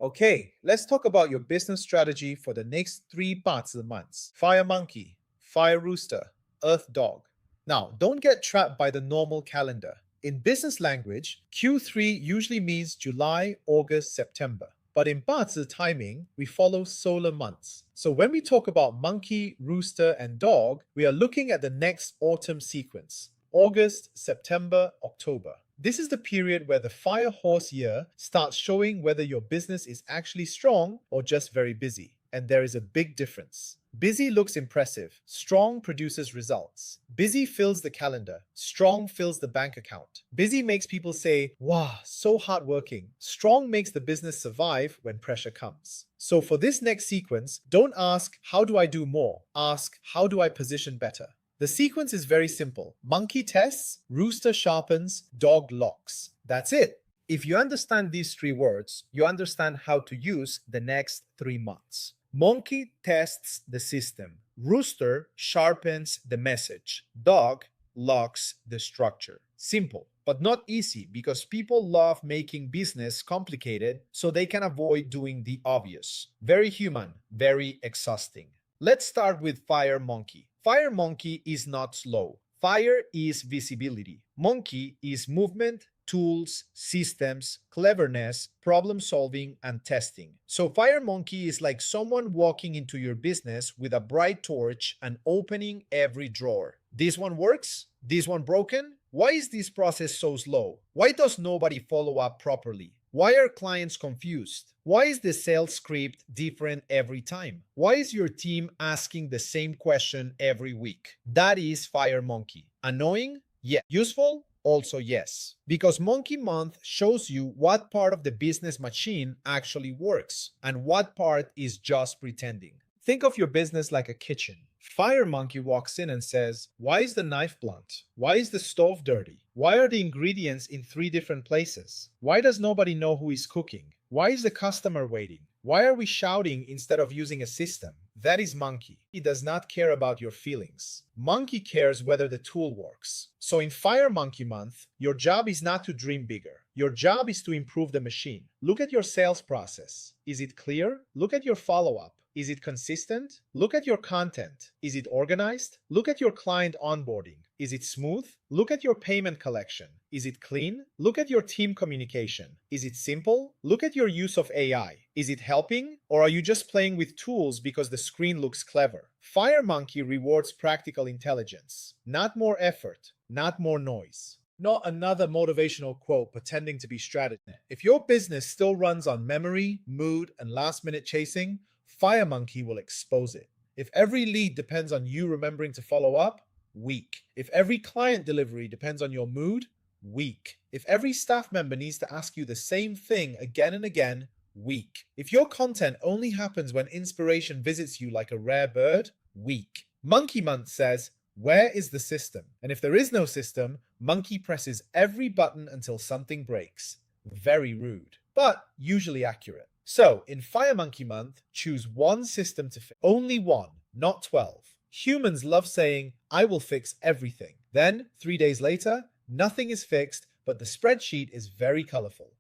Okay, let's talk about your business strategy for the next 3 parts of the months. Fire monkey, fire rooster, earth dog. Now, don't get trapped by the normal calendar. In business language, Q3 usually means July, August, September. But in parts of the timing, we follow solar months. So when we talk about monkey, rooster, and dog, we are looking at the next autumn sequence. August, September, October. This is the period where the fire horse year starts showing whether your business is actually strong or just very busy. And there is a big difference. Busy looks impressive. Strong produces results. Busy fills the calendar. Strong fills the bank account. Busy makes people say, wow, so hardworking. Strong makes the business survive when pressure comes. So for this next sequence, don't ask, how do I do more? Ask, how do I position better? The sequence is very simple. Monkey tests, rooster sharpens, dog locks. That's it. If you understand these 3 words, you understand how to use the next 3 months. Monkey tests the system. Rooster sharpens the message. Dog locks the structure. Simple, but not easy because people love making business complicated so they can avoid doing the obvious. Very human, very exhausting. Let's start with Fire Monkey. Fire Monkey is not slow. Fire is visibility. Monkey is movement, tools, systems, cleverness, problem solving, and testing. So Fire Monkey is like someone walking into your business with a bright torch and opening every drawer. This one works? This one broken? Why is this process so slow? Why does nobody follow up properly? Why are clients confused? Why is the sales script different every time? Why is your team asking the same question every week? That is Fire Monkey. Annoying? Yeah. Useful? Also yes. Because Monkey Month shows you what part of the business machine actually works and what part is just pretending. Think of your business like a kitchen. Fire Monkey walks in and says, why is the knife blunt? Why is the stove dirty? Why are the ingredients in 3 different places? Why does nobody know who is cooking? Why is the customer waiting? Why are we shouting instead of using a system? That is Monkey. He does not care about your feelings. Monkey cares whether the tool works. So in Fire Monkey Month, your job is not to dream bigger. Your job is to improve the machine. Look at your sales process. Is it clear? Look at your follow-up. Is it consistent? Look at your content. Is it organized? Look at your client onboarding. Is it smooth? Look at your payment collection. Is it clean? Look at your team communication. Is it simple? Look at your use of AI. Is it helping? Or are you just playing with tools because the screen looks clever? Fire Monkey rewards practical intelligence. Not more effort, not more noise. Not another motivational quote pretending to be strategy. If your business still runs on memory, mood, and last-minute chasing, Fire Monkey will expose it. If every lead depends on you remembering to follow up, weak. If every client delivery depends on your mood, weak. If every staff member needs to ask you the same thing again and again, weak. If your content only happens when inspiration visits you like a rare bird, weak. Monkey Month says, where is the system? And if there is no system, Monkey presses every button until something breaks. Very rude, but usually accurate. So, in Fire Monkey Month, choose one system to fix. Only one, not 12. Humans love saying, I will fix everything. Then, 3 days later, nothing is fixed, but the spreadsheet is very colorful.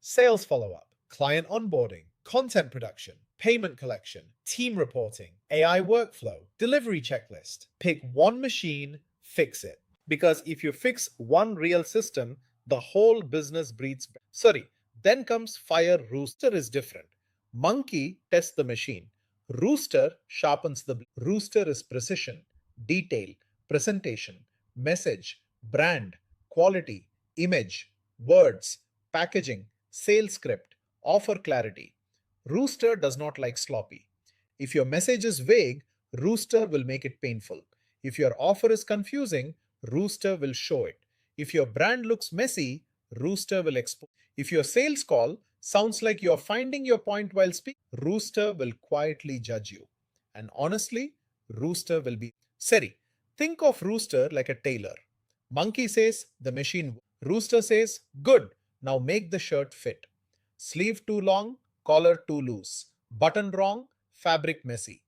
Sales follow-up, client onboarding, content production, payment collection, team reporting, AI workflow, delivery checklist. Pick one machine, fix it. Because if you fix one real system, the whole business breathes. Then comes Fire Rooster is different. Monkey tests the machine. Rooster sharpens the blade. Rooster is precision, detail, presentation, message, brand, quality, image, words, packaging, sales script, offer clarity. Rooster does not like sloppy. If your message is vague, Rooster will make it painful. If your offer is confusing, Rooster will show it. If your brand looks messy, Rooster will expose. If your sales call sounds like you're finding your point while speaking, Rooster will quietly judge you. And honestly, Rooster will be Seri. Think of Rooster like a tailor. Monkey says, the machine. Rooster says, good, now make the shirt fit. Sleeve too long, collar too loose. Button wrong, fabric messy.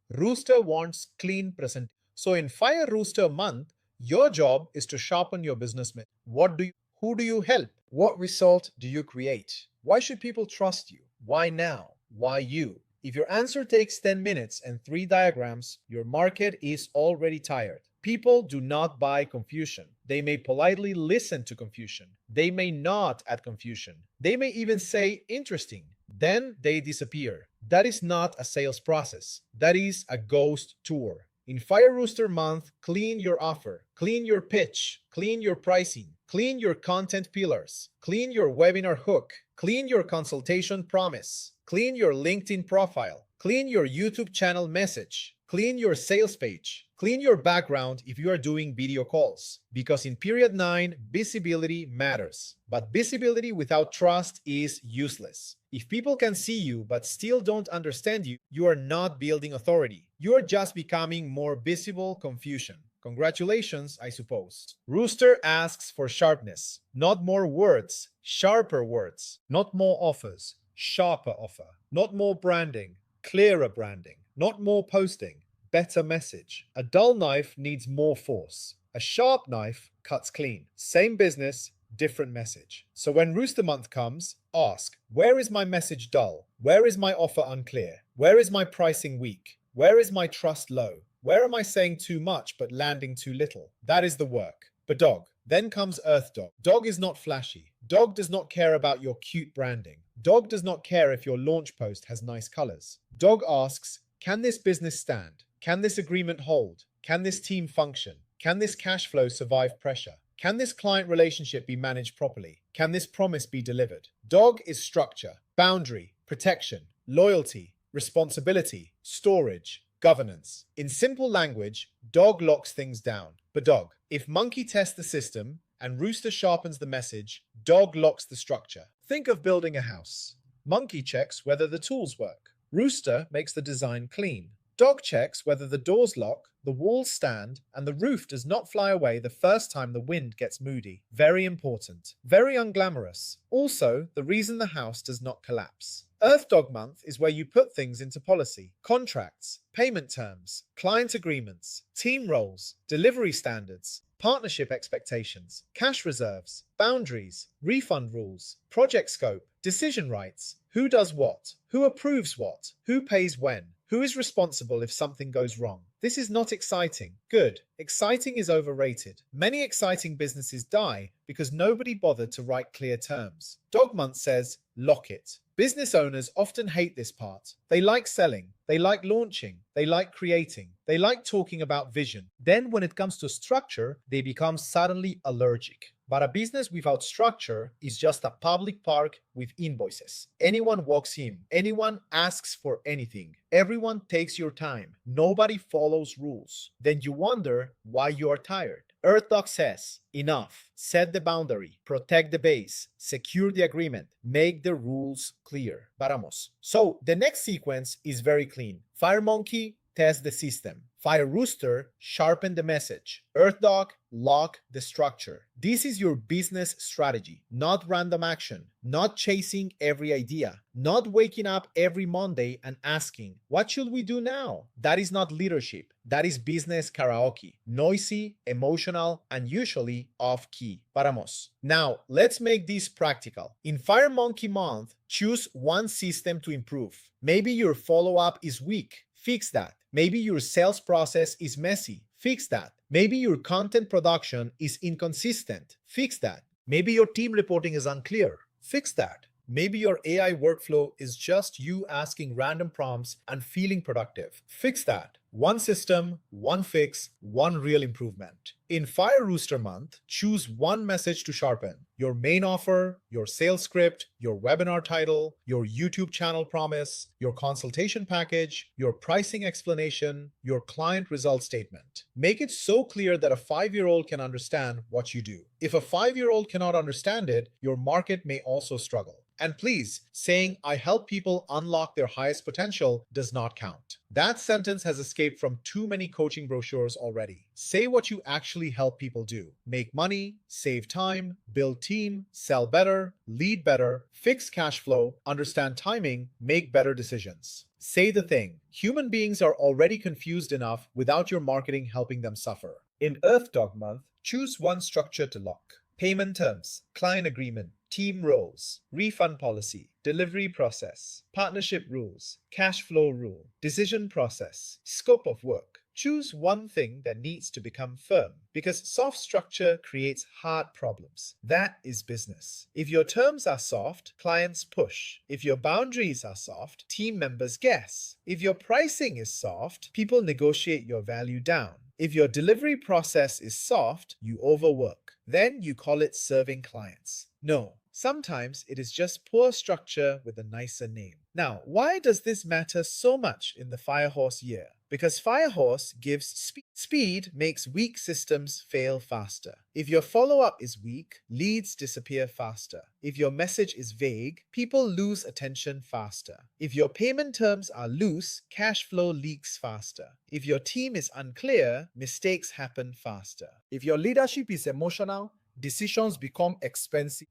Rooster wants clean present. So in Fire Rooster Month, your job is to sharpen your business. Who do you help? What result do you create? Why should people trust you? Why now? Why you? If your answer takes 10 minutes and 3 diagrams, your market is already tired. People do not buy confusion. They may politely listen to confusion. They may nod at confusion. They may even say interesting. Then they disappear. That is not a sales process. That is a ghost tour. In Fire Rooster month, clean your offer, clean your pitch, clean your pricing, clean your content pillars, clean your webinar hook, clean your consultation promise, clean your LinkedIn profile, clean your YouTube channel message, clean your sales page, clean your background if you are doing video calls. Because in period 9, visibility matters. But visibility without trust is useless. If people can see you but still don't understand you, you are not building authority. You are just becoming more visible confusion. Congratulations, I suppose. Rooster asks for sharpness. Not more words, sharper words. Not more offers, sharper offer. Not more branding, clearer branding. Not more posting, better message. A dull knife needs more force. A sharp knife cuts clean. Same business, different message. So when Rooster Month comes, ask, where is my message dull? Where is my offer unclear? Where is my pricing weak? Where is my trust low? Where am I saying too much but landing too little? That is the work. But dog. Then comes Earth Dog. Dog is not flashy. Dog does not care about your cute branding. Dog does not care if your launch post has nice colors. Dog asks, can this business stand? Can this agreement hold? Can this team function? Can this cash flow survive pressure? Can this client relationship be managed properly? Can this promise be delivered? Dog is structure, boundary, protection, loyalty, responsibility, storage, governance. In simple language, dog locks things down. But dog, if monkey tests the system and Rooster sharpens the message, dog locks the structure. Think of building a house. Monkey checks whether the tools work. Rooster makes the design clean. Dog checks whether the doors lock, the walls stand, and the roof does not fly away the first time the wind gets moody. Very important. Very unglamorous. Also, the reason the house does not collapse. Earth Dog Month is where you put things into policy. Contracts, payment terms, client agreements, team roles, delivery standards, partnership expectations, cash reserves, boundaries, refund rules, project scope, decision rights, who does what, who approves what, who pays when, who is responsible if something goes wrong. This is not exciting. Good. Exciting is overrated. Many exciting businesses die because nobody bothered to write clear terms. Dog Month says, lock it. Business owners often hate this part. They like selling, they like launching, they like creating, they like talking about vision. Then when it comes to structure, they become suddenly allergic. But a business without structure is just a public park with invoices. Anyone walks in, anyone asks for anything, everyone takes your time, nobody follows rules. Then you wonder why you are tired. Earth Dog says, enough, set the boundary, protect the base, secure the agreement, make the rules clear. Paramos. So the next sequence is very clean. Fire Monkey, test the system. Fire Rooster, sharpen the message. Earth Dog, lock the structure. This is your business strategy, not random action, not chasing every idea, not waking up every Monday and asking, what should we do now? That is not leadership. That is business karaoke. Noisy, emotional, and usually off-key. Paramos. Now, let's make this practical. In Fire Monkey Month, choose one system to improve. Maybe your follow-up is weak. Fix that. Maybe your sales process is messy. Fix that. Maybe your content production is inconsistent. Fix that. Maybe your team reporting is unclear. Fix that. Maybe your AI workflow is just you asking random prompts and feeling productive. Fix that. One system, one fix, one real improvement. In Fire Rooster Month, choose one message to sharpen. Your main offer, your sales script, your webinar title, your YouTube channel promise, your consultation package, your pricing explanation, your client result statement. Make it so clear that a 5-year-old can understand what you do. If a 5-year-old cannot understand it, your market may also struggle. And please, saying I help people unlock their highest potential does not count. That sentence has escaped from too many coaching brochures already. Say what you actually help people do. Make money, save time, build team, sell better, lead better, fix cash flow, understand timing, make better decisions. Say the thing. Human beings are already confused enough without your marketing helping them suffer. In Earth Dog Month, choose one structure to lock. Payment terms, client agreement, team roles, refund policy, delivery process, partnership rules, cash flow rule, decision process, scope of work. Choose one thing that needs to become firm because soft structure creates hard problems. That is business. If your terms are soft, clients push. If your boundaries are soft, team members guess. If your pricing is soft, people negotiate your value down. If your delivery process is soft, you overwork. Then you call it serving clients. No, sometimes it is just poor structure with a nicer name. Now, why does this matter so much in the Firehorse year? Because Firehorse gives speed. Speed makes weak systems fail faster. If your follow-up is weak, leads disappear faster. If your message is vague, people lose attention faster. If your payment terms are loose, cash flow leaks faster. If your team is unclear, mistakes happen faster. If your leadership is emotional, decisions become expensive.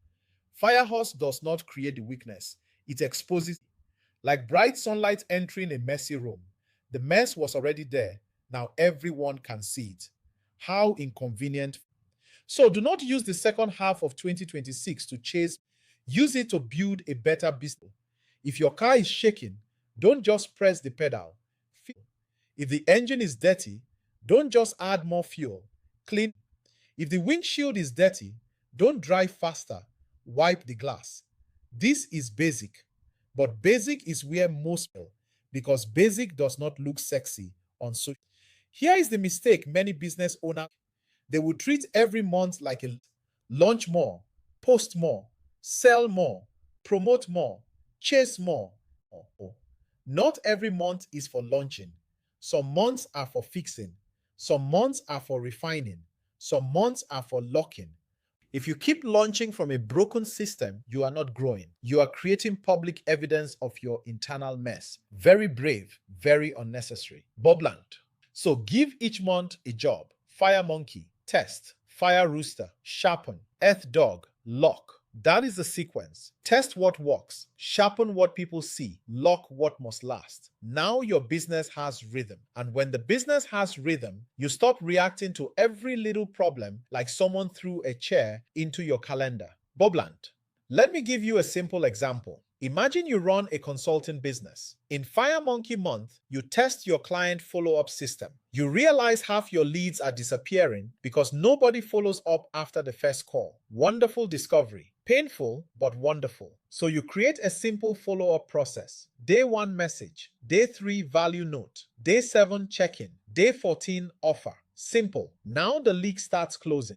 Firehorse does not create the weakness, it exposes it. Like bright sunlight entering a messy room. The mess was already there. Now everyone can see it. How inconvenient. So do not use the second half of 2026 to chase. Use it to build a better business. If your car is shaking, don't just press the pedal. If the engine is dirty, don't just add more fuel. Clean. If the windshield is dirty, don't drive faster. Wipe the glass. This is basic. But basic is where most fail because basic does not look sexy on social. Here is the mistake many business owners. They will treat every month like a launch more, post more, sell more, promote more, chase more. Not every month is for launching. Some months are for fixing. Some months are for refining. Some months are for locking. If you keep launching from a broken system, you are not growing. You are creating public evidence of your internal mess. Very brave, very unnecessary. Bobland. So give each month a job. Fire monkey, test. Fire rooster, sharpen. Earth dog, lock. That is the sequence. Test what works. Sharpen what people see. Lock what must last. Now your business has rhythm. And when the business has rhythm, you stop reacting to every little problem like someone threw a chair into your calendar. Bobland. Let me give you a simple example. Imagine you run a consulting business. In Fire Monkey Month, you test your client follow-up system. You realize half your leads are disappearing because nobody follows up after the first call. Wonderful discovery. Painful, but wonderful. So you create a simple follow-up process. Day 1 message. Day 3 value note. Day 7 check-in. Day 14 offer. Simple. Now the leak starts closing.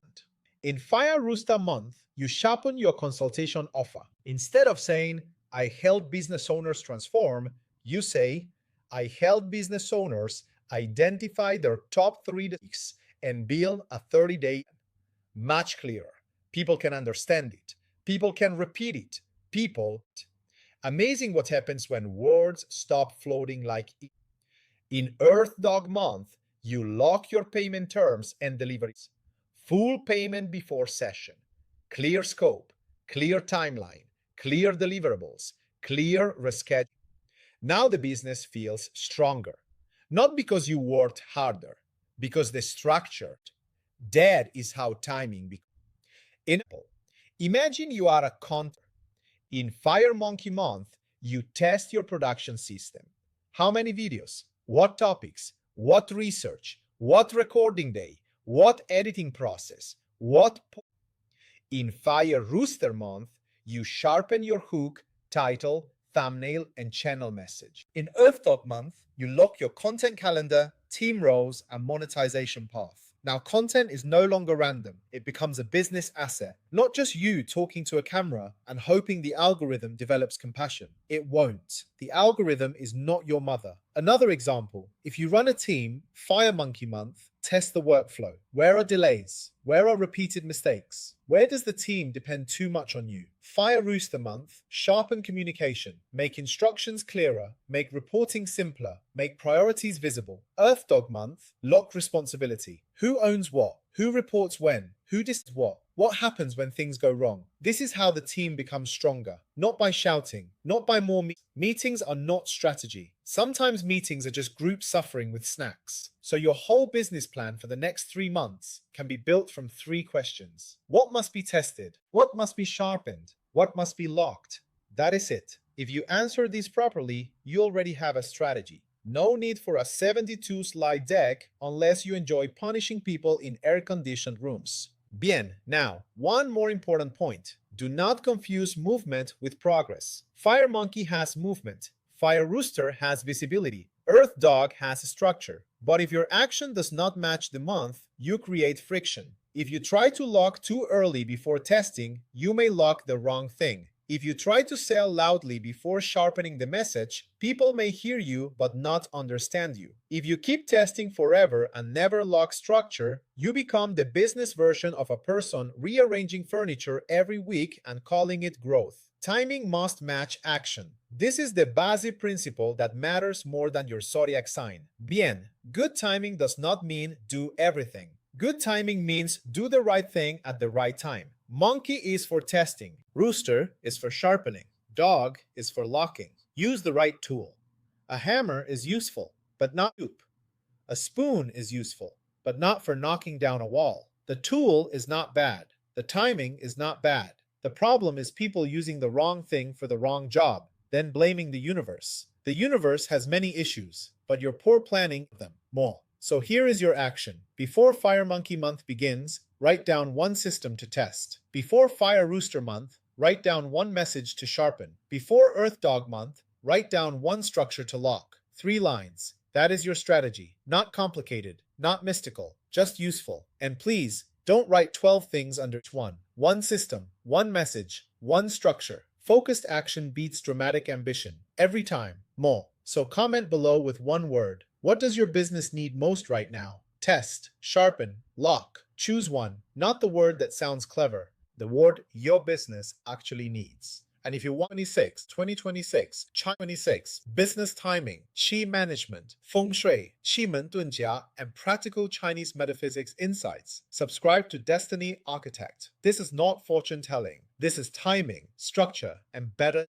In Fire Rooster Month, you sharpen your consultation offer. Instead of saying, I help business owners transform, you say, I help business owners identify their top 3 risks and build a 30-day much clearer. People can understand it. People can repeat it. Amazing what happens when words stop floating like it. In Earth Dog Month, you lock your payment terms and deliveries. Full payment before session. Clear scope, clear timeline, clear deliverables, clear reschedule. Now the business feels stronger. Not because you worked harder, because the structured. That is how timing becomes. Imagine you are a contractor. In Fire Monkey Month, you test your production system. How many videos? What topics? What research? What recording day? What editing process? In Fire Rooster Month, you sharpen your hook, title, thumbnail, and channel message. In Earth Dog Month, you lock your content calendar, team roles, and monetization path. Now, content is no longer random. It becomes a business asset. Not just you talking to a camera and hoping the algorithm develops compassion. It won't. The algorithm is not your mother. Another example, if you run a team, Fire Monkey Month, test the workflow. Where are delays? Where are repeated mistakes? Where does the team depend too much on you? Fire Rooster Month, sharpen communication, make instructions clearer, make reporting simpler, make priorities visible. Earth Dog Month, lock responsibility. Who owns what? Who reports when? Who decides what? What happens when things go wrong? This is how the team becomes stronger. Not by shouting, not by more meetings are not strategy. Sometimes meetings are just groups suffering with snacks. So your whole business plan for the next 3 months can be built from 3 questions. What must be tested? What must be sharpened? What must be locked? That is it. If you answer these properly, you already have a strategy. No need for a 72 slide deck unless you enjoy punishing people in air-conditioned rooms. Bien, now, one more important point. Do not confuse movement with progress. Fire Monkey has movement. Fire Rooster has visibility. Earth Dog has structure. But if your action does not match the month, you create friction. If you try to lock too early before testing, you may lock the wrong thing. If you try to sell loudly before sharpening the message, people may hear you but not understand you. If you keep testing forever and never lock structure, you become the business version of a person rearranging furniture every week and calling it growth. Timing must match action. This is the base principle that matters more than your zodiac sign. Bien, good timing does not mean do everything. Good timing means do the right thing at the right time. Monkey is for testing. Rooster is for sharpening. Dog is for locking. Use the right tool. A hammer is useful, but not hoop. A spoon is useful, but not for knocking down a wall. The tool is not bad. The timing is not bad. The problem is people using the wrong thing for the wrong job, then blaming the universe. The universe has many issues, but your poor planning of them more. So here is your action. Before Fire Monkey Month begins, write down one system to test. Before Fire Rooster Month, write down one message to sharpen. Before Earth Dog Month, write down one structure to lock. 3 lines. That is your strategy. Not complicated, not mystical, just useful. And please, don't write 12 things under each one. One system, one message, one structure. Focused action beats dramatic ambition. Every time. More. So comment below with one word. What does your business need most right now? Test, sharpen, lock. Choose one, not the word that sounds clever, the word your business actually needs. And if you want 2026, 26, business timing, qi management, feng shui, qi men dunjia, and practical Chinese metaphysics insights, subscribe to Destiny Architect. This is not fortune telling. This is timing, structure, and better